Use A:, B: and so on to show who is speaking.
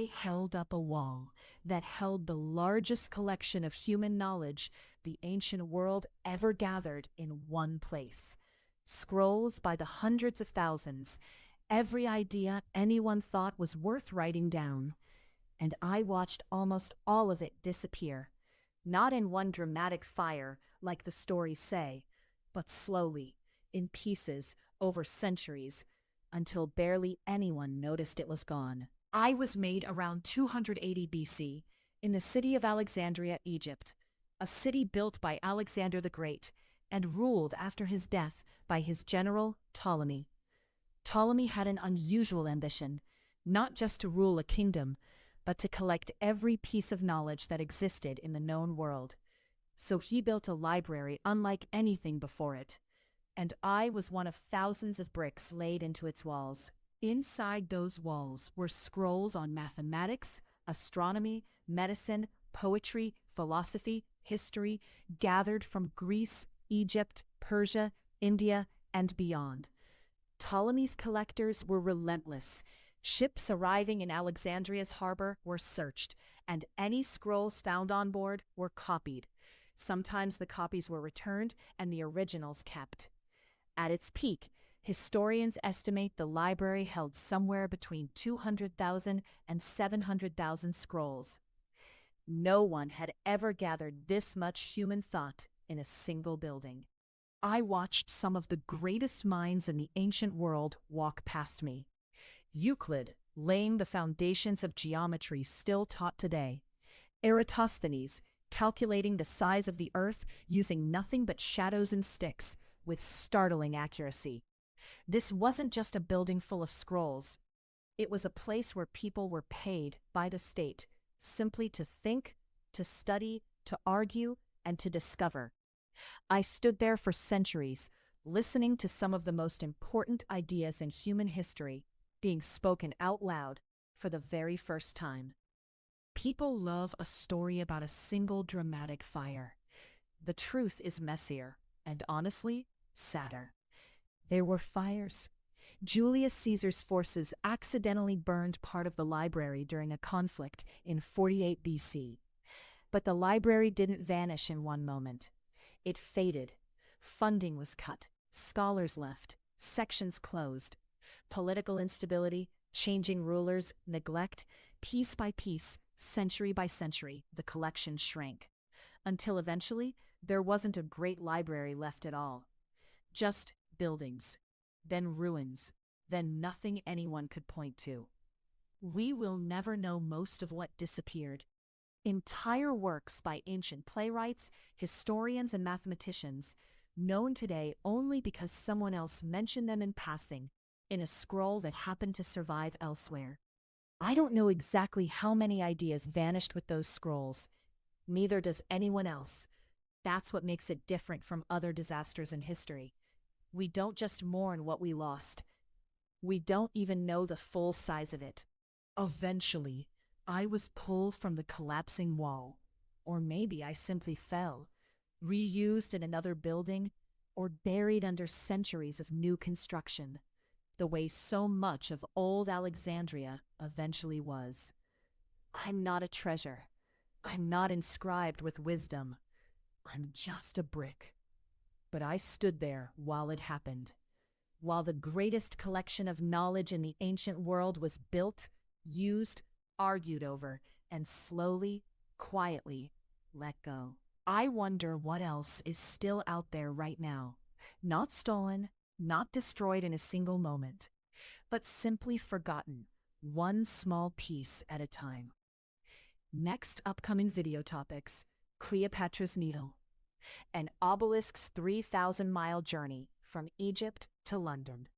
A: I held up a wall that held the largest collection of human knowledge the ancient world ever gathered in one place. Scrolls by the hundreds of thousands, every idea anyone thought was worth writing down. And I watched almost all of it disappear, not in one dramatic fire like the stories say, but slowly, in pieces, over centuries, until barely anyone noticed it was gone. I was made around 280 BC in the city of Alexandria, Egypt, a city built by Alexander the Great and ruled after his death by his general Ptolemy. Ptolemy had an unusual ambition, not just to rule a kingdom, but to collect every piece of knowledge that existed in the known world. So he built a library unlike anything before it, and I was one of thousands of bricks laid into its walls. Inside those walls were scrolls on mathematics, astronomy, medicine, poetry, philosophy, history, gathered from Greece, Egypt, Persia, India, and beyond. Ptolemy's collectors were relentless. Ships arriving in Alexandria's harbor were searched, and any scrolls found on board were copied. Sometimes the copies were returned and the originals kept. At its peak, historians estimate the library held somewhere between 200,000 and 700,000 scrolls. No one had ever gathered this much human thought in a single building. I watched some of the greatest minds in the ancient world walk past me. Euclid, laying the foundations of geometry still taught today. Eratosthenes, calculating the size of the earth using nothing but shadows and sticks, with startling accuracy. This wasn't just a building full of scrolls. It was a place where people were paid by the state simply to think, to study, to argue, and to discover. I stood there for centuries, listening to some of the most important ideas in human history being spoken out loud for the very first time. People love a story about a single dramatic fire. The truth is messier, and honestly, sadder. There were fires. Julius Caesar's forces accidentally burned part of the library during a conflict in 48 BC. But the library didn't vanish in one moment. It faded. Funding was cut. Scholars left. Sections closed. Political instability, changing rulers, neglect, piece by piece, century by century, the collection shrank. Until eventually, there wasn't a great library left at all. Just buildings, then ruins, then nothing anyone could point to. We will never know most of what disappeared. Entire works by ancient playwrights, historians, and mathematicians, known today only because someone else mentioned them in passing, in a scroll that happened to survive elsewhere. I don't know exactly how many ideas vanished with those scrolls. Neither does anyone else. That's what makes it different from other disasters in history. We don't just mourn what we lost. We don't even know the full size of it. Eventually, I was pulled from the collapsing wall. Or maybe I simply fell, reused in another building, or buried under centuries of new construction, the way so much of old Alexandria eventually was. I'm not a treasure. I'm not inscribed with wisdom. I'm just a brick. But I stood there while it happened, while the greatest collection of knowledge in the ancient world was built, used, argued over, and slowly, quietly let go. I wonder what else is still out there right now, not stolen, not destroyed in a single moment, but simply forgotten, one small piece at a time. Next upcoming video topics: Cleopatra's Needle, an obelisk's 3,000-mile journey from Egypt to London.